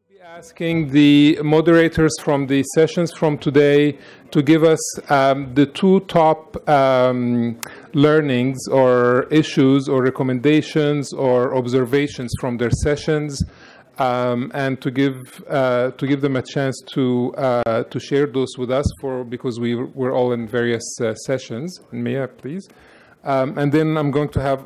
Be asking the moderators from the sessions from today to give us the two top learnings or issues or recommendations or observations from their sessions, and to give them a chance to share those with us because we're all in various sessions. Mia, please. And then I'm going to have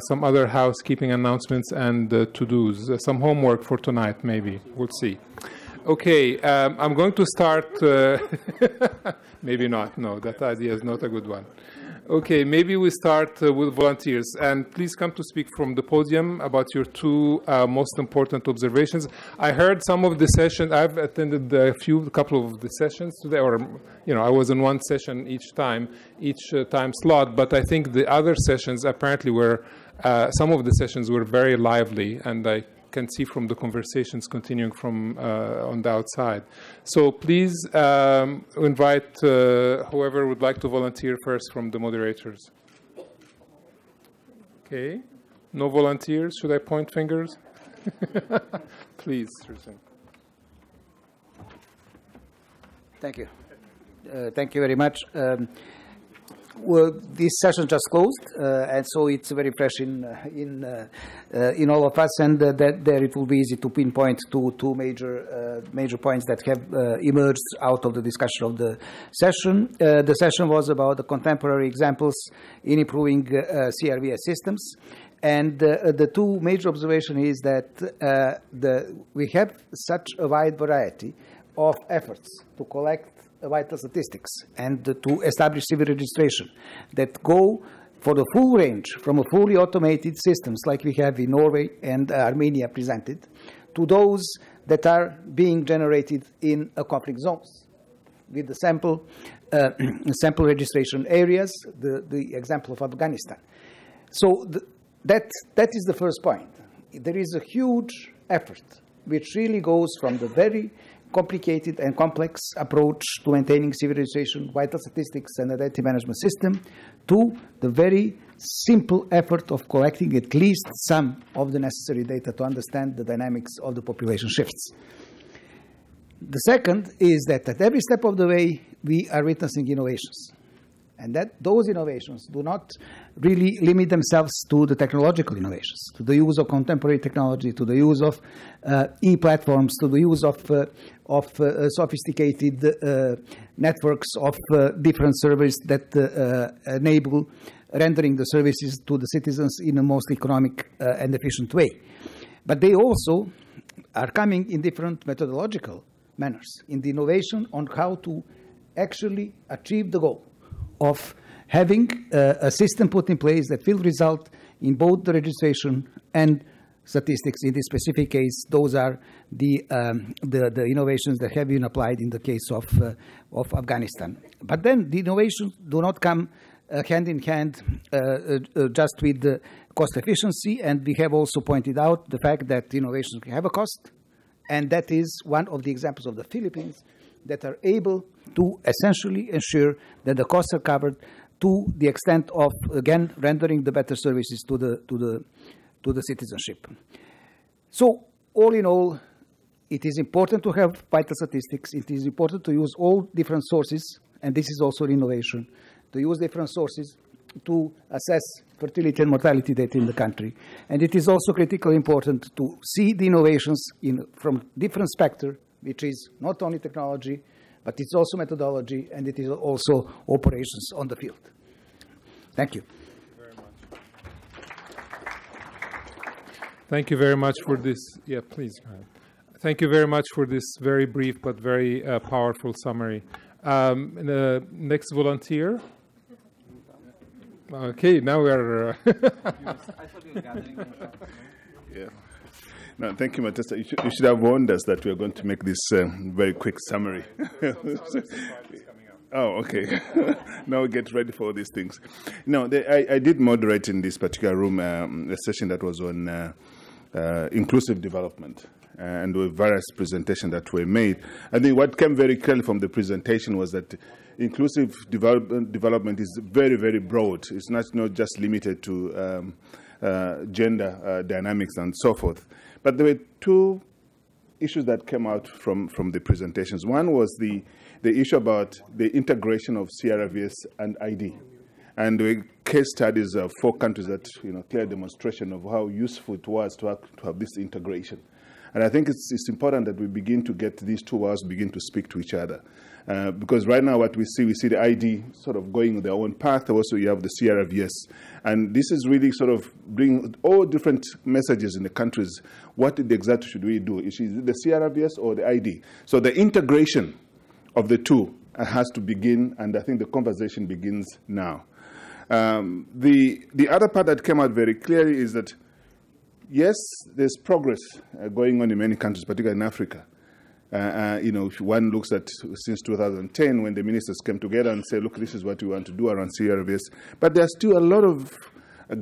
some other housekeeping announcements and to-dos, some homework for tonight, maybe. We'll see. Okay, I'm going to start. Maybe not. No, that idea is not a good one. Okay, maybe we start with volunteers. And please come to speak from the podium about your two most important observations. I heard some of the sessions. I've attended a couple of the sessions today, or I was in one session each time slot. But I think the other sessions apparently some of the sessions were very lively, and I can see from the conversations continuing from on the outside. So please invite whoever would like to volunteer first from the moderators. Okay. No volunteers? Should I point fingers? Please, Susan. Thank you. Thank you very much. Well, this session just closed, and so it's very fresh in all of us, and there it will be easy to pinpoint two major points that have emerged out of the discussion of the session. The session was about the contemporary examples in improving CRVS systems, and the two major observations is that we have such a wide variety of efforts to collect vital statistics and to establish civil registration that go for the full range from a fully automated systems like we have in Norway and Armenia presented to those that are being generated in conflict zones with the sample registration areas, the example of Afghanistan. So that is the first point. There is a huge effort which really goes from the very complicated and complex approach to maintaining civil registration, vital statistics, and identity management system to the very simple effort of collecting at least some of the necessary data to understand the dynamics of the population shifts. The second is that at every step of the way, we are witnessing innovations. And that those innovations do not really limit themselves to the technological innovations, to the use of contemporary technology, to the use of e-platforms, to the use of sophisticated networks of different services that enable rendering the services to the citizens in a most economic and efficient way. But they also are coming in different methodological manners, in the innovation on how to actually achieve the goal of having a system put in place that will result in both the registration and statistics. In this specific case, those are the innovations that have been applied in the case of Afghanistan. But then the innovations do not come hand in hand just with the cost efficiency, and we have also pointed out the fact that innovations have a cost, and that is one of the examples of the Philippines that are able to essentially ensure that the costs are covered to the extent of, again, rendering the better services to the citizenship. So, all in all, it is important to have vital statistics. It is important to use all different sources, and this is also an innovation, to use different sources to assess fertility and mortality data in the country. And it is also critically important to see the innovations from different spectra, which is not only technology, but it's also methodology, and it is also operations on the field. Thank you. Thank you very much for this. Yeah, please. Thank you very much for this very brief but very powerful summary. The next volunteer. Okay, now we are. I thought you were gathering. Yeah. No, thank you, Matesta. You should have warned us that we are going to make this very quick summary. Oh, okay. Now get ready for these things. No, I did moderate in this particular room a session that was on inclusive development, and with various presentations that were made. I think what came very clearly from the presentation was that inclusive development is very, very broad. It's not just limited to gender dynamics and so forth. But there were two issues that came out from the presentations. One was the issue about the integration of CRVS and ID. And the case studies of 4 countries that, clear demonstration of how useful it was to have this integration. And I think it's important that we begin to get these 2 worlds begin to speak to each other. Because right now what we see the ID sort of going their own path. Also, you have the CRVS. And this is really sort of bringing all different messages in the countries. What exactly should we do? Is it the CRVS or the ID? So the integration of the 2 has to begin, and I think the conversation begins now. The other part that came out very clearly is that, yes, there's progress going on in many countries, particularly in Africa. If one looks at since 2010, when the ministers came together and said, look, this is what we want to do around CRVS, but there's still a lot of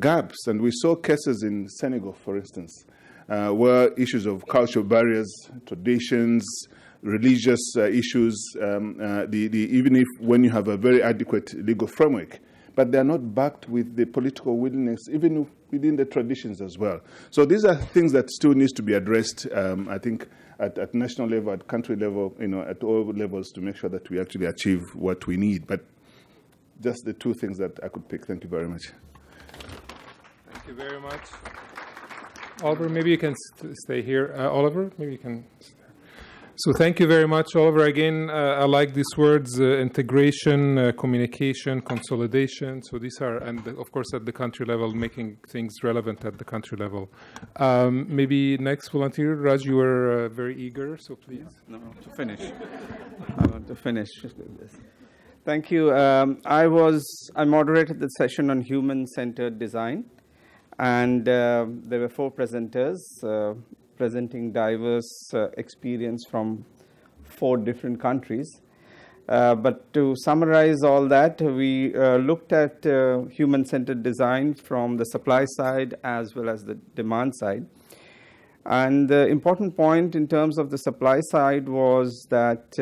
gaps. And we saw cases in Senegal, for instance, where issues of cultural barriers, traditions, religious issues, even if when you have a very adequate legal framework, but they are not backed with the political willingness, even within the traditions as well. So these are things that still needs to be addressed, I think, at national level, at country level, at all levels, to make sure that we actually achieve what we need. But just the 2 things that I could pick. Thank you very much. Thank you very much. Oliver, maybe you can stay here. Oliver, maybe you can stay. So thank you very much, Oliver. Again, I like these words, integration, communication, consolidation. So these are, and of course at the country level, making things relevant at the country level. Maybe next volunteer, Raj, you were very eager, so please. No, to finish. I want to finish. Thank you. I moderated the session on human-centered design, and there were 4 presenters presenting diverse experience from 4 different countries. But to summarize all that, we looked at human-centered design from the supply side as well as the demand side. And the important point in terms of the supply side was that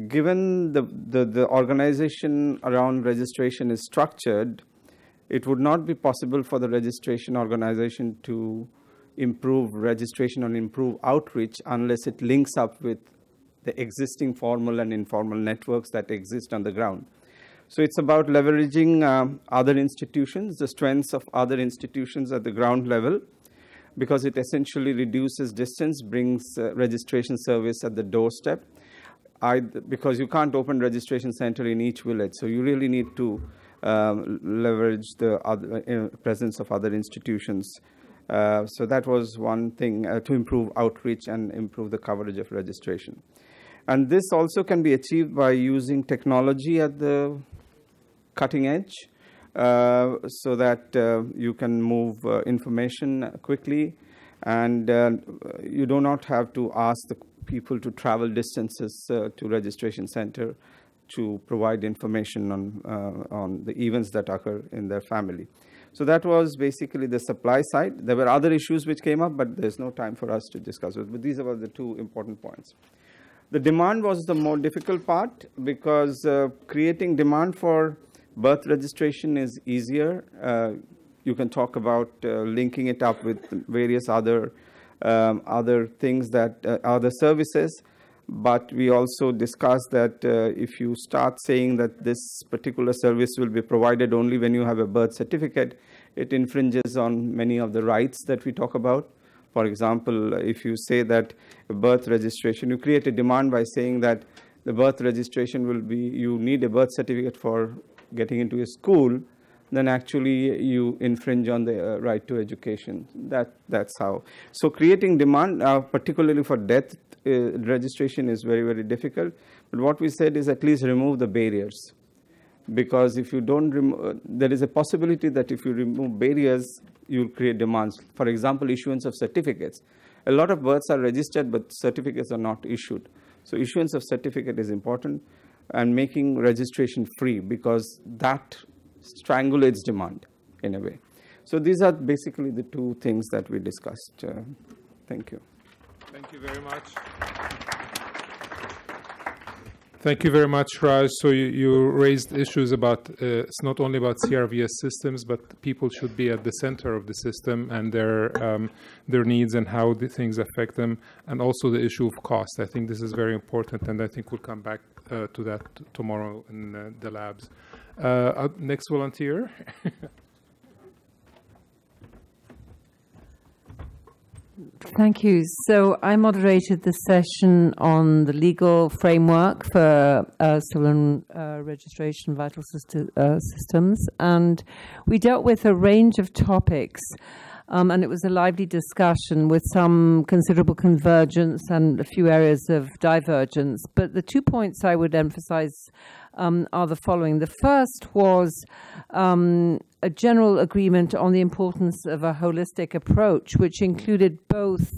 given the organization around registration is structured, it would not be possible for the registration organization to improve registration or improve outreach unless it links up with the existing formal and informal networks that exist on the ground. So it's about leveraging other institutions, the strengths of other institutions at the ground level, because it essentially reduces distance, brings registration service at the doorstep. Because you can't open registration center in each village, so you really need to leverage the presence of other institutions. So that was one thing to improve outreach and improve the coverage of registration. And this also can be achieved by using technology at the cutting edge so that you can move information quickly, and you do not have to ask the people to travel distances to registration center to provide information on the events that occur in their family. So that was basically the supply side. There were other issues which came up, but there's no time for us to discuss it. But these were the 2 important points. The demand was the more difficult part, because creating demand for birth registration is easier. You can talk about linking it up with various other things that other services. But we also discussed that if you start saying that this particular service will be provided only when you have a birth certificate, it infringes on many of the rights that we talk about. For example, if you say that a birth registration, you create a demand by saying that the birth registration will be, you need a birth certificate for getting into a school, then actually you infringe on the right to education. That's how. So creating demand, particularly for death registration, is very, very difficult. But what we said is at least remove the barriers. Because if you don't remove, there is a possibility that if you remove barriers, you'll create demands. For example, issuance of certificates. A lot of births are registered, but certificates are not issued. So issuance of certificate is important, and making registration free, because that strangulates demand in a way. So these are basically the 2 things that we discussed. Thank you. Thank you very much. Thank you very much, Raj. So you raised issues about, it's not only about CRVS systems, but people should be at the center of the system and their needs and how the things affect them, and also the issue of cost. I think this is very important, and I think we'll come back to that tomorrow in the labs. Next volunteer. Thank you. So I moderated the session on the legal framework for civil registration vital systems, and we dealt with a range of topics, and it was a lively discussion with some considerable convergence and a few areas of divergence. But the 2 points I would emphasize are the following. The first was a general agreement on the importance of a holistic approach, which included both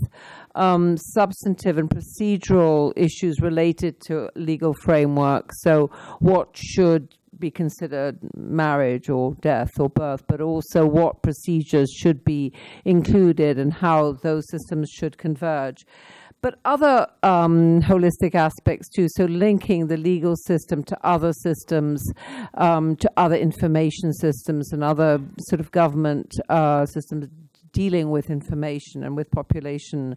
substantive and procedural issues related to legal framework. So what should be considered marriage or death or birth, but also what procedures should be included and how those systems should converge. But other holistic aspects too, so linking the legal system to other systems, to other information systems and other sort of government systems dealing with information and with population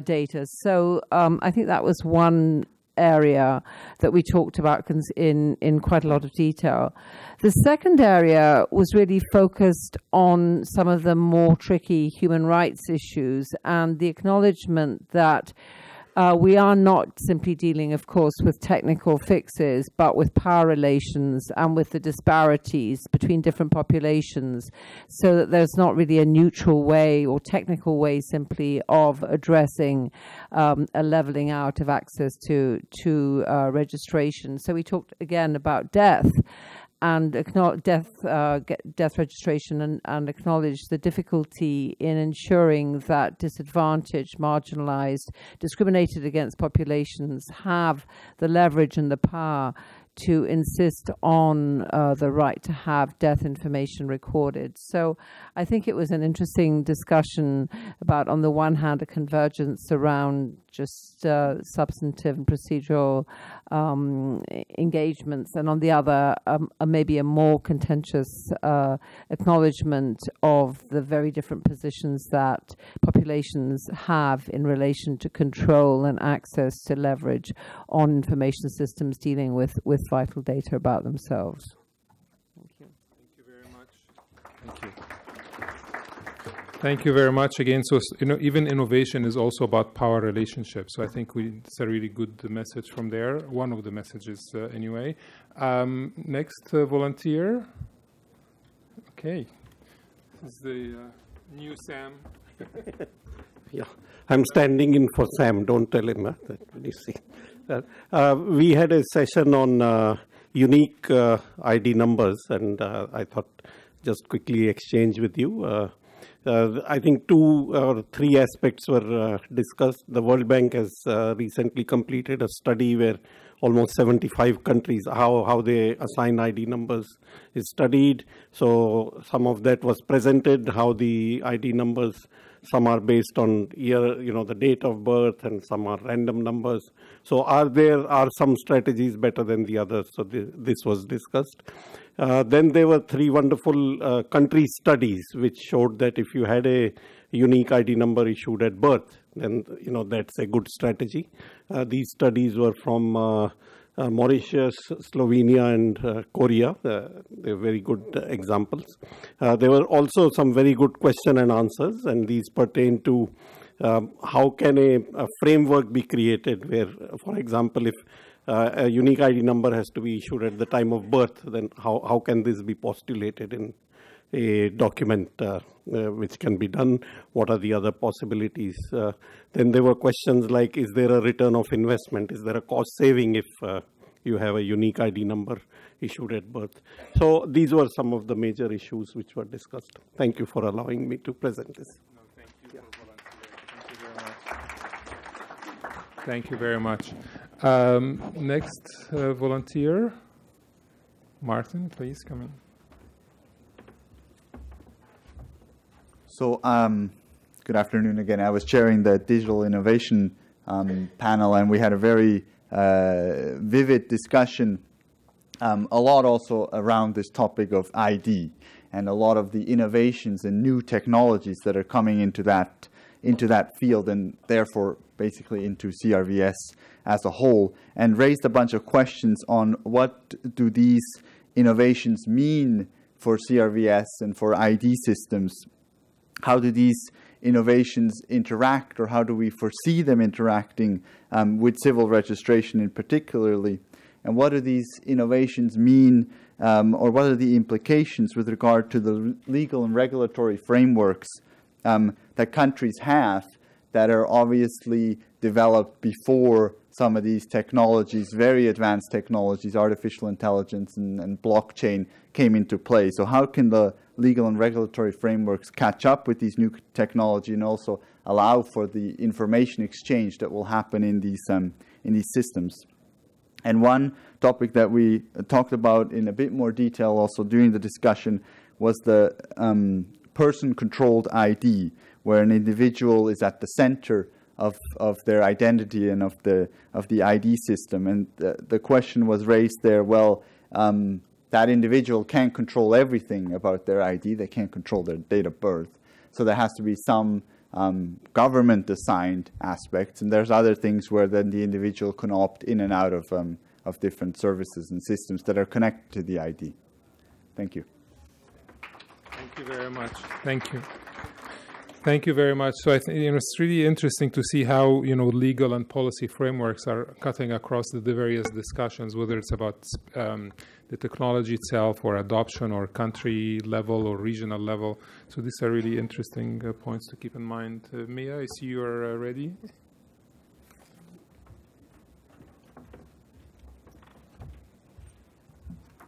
data. So I think that was one area that we talked about in quite a lot of detail. The second area was really focused on some of the more tricky human rights issues and the acknowledgement that we are not simply dealing, of course, with technical fixes, but with power relations and with the disparities between different populations, so that there's not really a neutral way or technical way simply of addressing a leveling out of access to registration. So we talked again about death and death registration, and acknowledge the difficulty in ensuring that disadvantaged, marginalized, discriminated against populations have the leverage and the power to insist on the right to have death information recorded. So I think it was an interesting discussion about, on the one hand, a convergence around just substantive and procedural engagements, and on the other, maybe a more contentious acknowledgement of the very different positions that populations have in relation to control and access to leverage on information systems dealing with vital data about themselves. Thank you. Thank you very much. Thank you. Thank you very much again. So, even innovation is also about power relationships. So I think it's a really good message from there. One of the messages, anyway. Next volunteer. Okay. This is the new Sam. Yeah, I'm standing in for Sam. Don't tell him that. You see. We had a session on unique ID numbers, and I thought just quickly exchange with you. I think 2 or 3 aspects were discussed. The World Bank has recently completed a study where almost 75 countries, how they assign ID numbers is studied. So some of that was presented, how the ID numbers, some are based on year, the date of birth, and some are random numbers. So are some strategies better than the others? So this was discussed. Then there were 3 wonderful country studies which showed that if you had a unique ID number issued at birth, then that's a good strategy. These studies were from Mauritius, Slovenia, and Korea. They're very good examples. There were also some very good question and answers, and these pertain to how can a framework be created where, for example, if a unique ID number has to be issued at the time of birth, then how can this be postulated in a document which can be done? What are the other possibilities? Then there were questions like, is there a return of investment? Is there a cost saving if you have a unique ID number issued at birth? So these were some of the major issues which were discussed. Thank you for allowing me to present this. No, thank you for volunteering. Thank you very much. Thank you very much. Next volunteer, Martin, please come in. So, good afternoon again. I was chairing the digital innovation panel, and we had a very vivid discussion, a lot also around this topic of ID and a lot of the innovations and new technologies that are coming into that field, and therefore basically into CRVS as a whole, and raised a bunch of questions on what do these innovations mean for CRVS and for ID systems. How do these innovations interact, or how do we foresee them interacting with civil registration in particularly? And what do these innovations mean, or what are the implications with regard to the legal and regulatory frameworks that countries have that are obviously developed before some of these technologies, very advanced technologies, artificial intelligence and blockchain came into play? So how can the legal and regulatory frameworks catch up with these new technology and also allow for the information exchange that will happen in these systems? And one topic that we talked about in a bit more detail also during the discussion was the person-controlled ID, where an individual is at the center of their identity and of the ID system. And the question was raised there, well, that individual can't control everything about their ID. They can't control their date of birth. So there has to be some government-assigned aspects, and there's other things where then the individual can opt in and out of different services and systems that are connected to the ID. Thank you. Thank you very much. Thank you. Thank you very much. So I think it's really interesting to see how legal and policy frameworks are cutting across the various discussions, whether it's about the technology itself, or adoption, or country level, or regional level. So these are really interesting points to keep in mind. Mia, I see you are ready.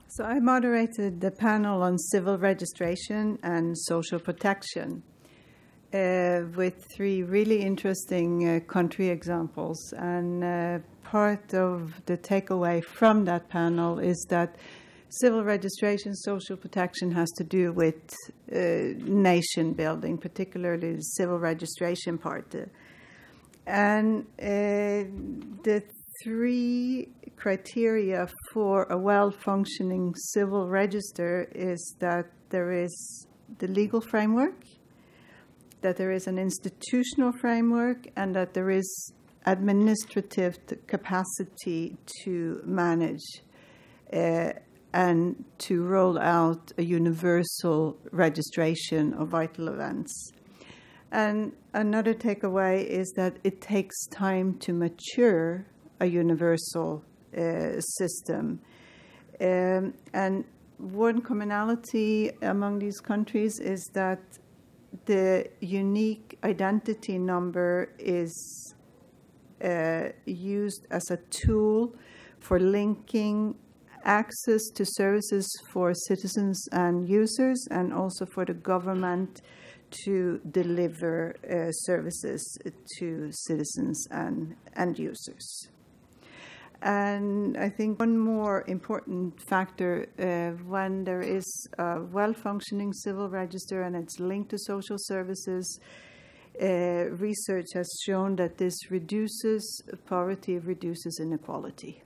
So I moderated the panel on civil registration and social protection with 3 really interesting country examples. And part of the takeaway from that panel is that civil registration, social protection has to do with nation building, particularly the civil registration part. And the 3 criteria for a well-functioning civil register is that there is the legal framework, that there is an institutional framework, and that there is administrative capacity to manage and to roll out a universal registration of vital events. And another takeaway is that it takes time to mature a universal system. And one commonality among these countries is that the unique identity number is used as a tool for linking access to services for citizens and users, and also for the government to deliver services to citizens and users. And I think one more important factor when there is a well-functioning civil register and it's linked to social services, research has shown that this reduces poverty, reduces inequality.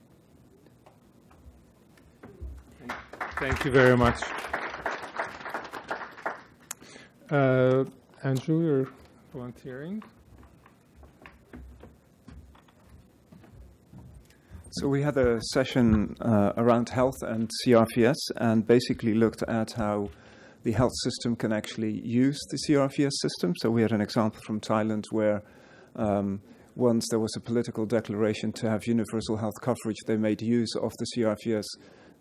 Thank you very much. Andrew, you're volunteering. So we had a session around health and CRVS, and basically looked at how the health system can actually use the CRVS system. So we had an example from Thailand where once there was a political declaration to have universal health coverage, they made use of the CRVS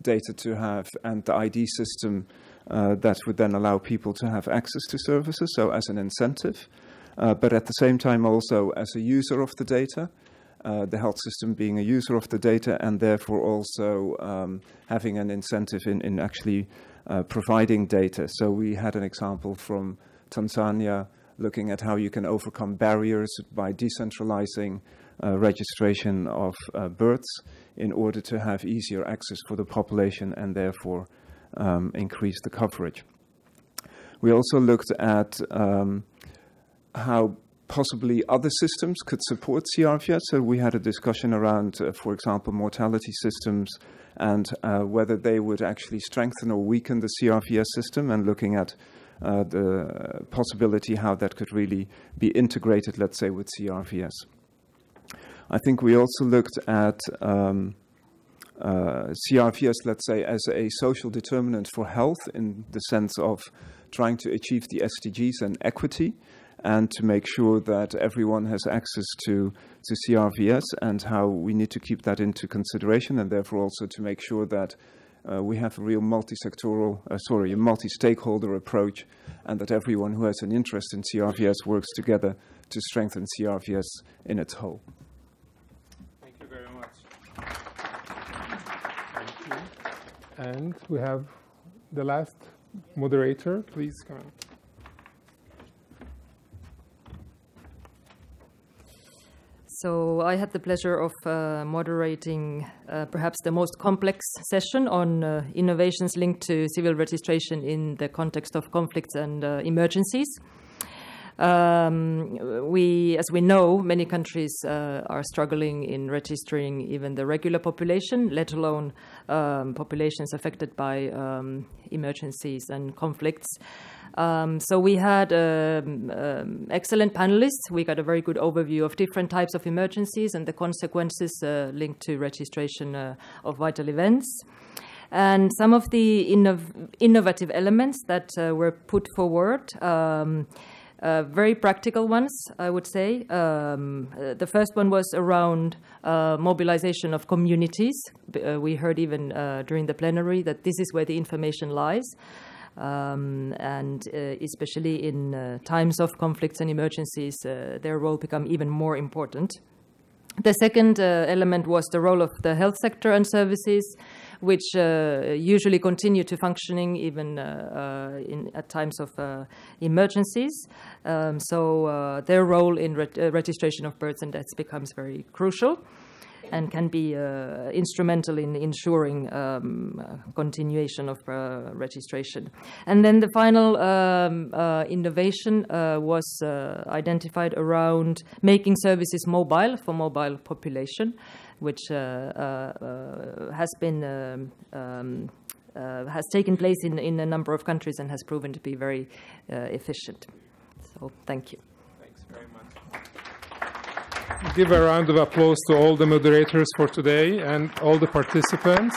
data to have, and the ID system that would then allow people to have access to services, so as an incentive, but at the same time also as a user of the data. The health system being a user of the data, and therefore also having an incentive in actually providing data. So we had an example from Tanzania looking at how you can overcome barriers by decentralizing registration of births in order to have easier access for the population and therefore increase the coverage. We also looked at how possibly other systems could support CRFS. So we had a discussion around, for example, mortality systems and whether they would actually strengthen or weaken the CRFS system, and looking at the possibility how that could really be integrated, let's say, with CRFS. I think we also looked at CRFS, let's say, as a social determinant for health, in the sense of trying to achieve the SDGs and equity, and to make sure that everyone has access to CRFS, and how we need to keep that into consideration, and therefore also to make sure that we have a real a multi-stakeholder approach, and that everyone who has an interest in CRFS works together to strengthen CRFS in its whole. Thank you very much. Thank you. And we have the last moderator. Please come on. So I had the pleasure of moderating perhaps the most complex session on innovations linked to civil registration in the context of conflicts and emergencies. As we know, many countries are struggling in registering even the regular population, let alone populations affected by emergencies and conflicts. So we had excellent panelists. We got a very good overview of different types of emergencies and the consequences linked to registration of vital events. And some of the innovative elements that were put forward, very practical ones, I would say. The first one was around mobilization of communities. We heard even during the plenary that this is where the information lies. And especially in times of conflicts and emergencies, their role become even more important. The second element was the role of the health sector and services, which usually continue to functioning even at times of emergencies. So their role in registration of births and deaths becomes very crucial, and can be instrumental in ensuring continuation of registration. And then the final innovation was identified around making services mobile for mobile population, which has taken place in a number of countries and has proven to be very efficient. So thank you. Give a round of applause to all the moderators for today and all the participants.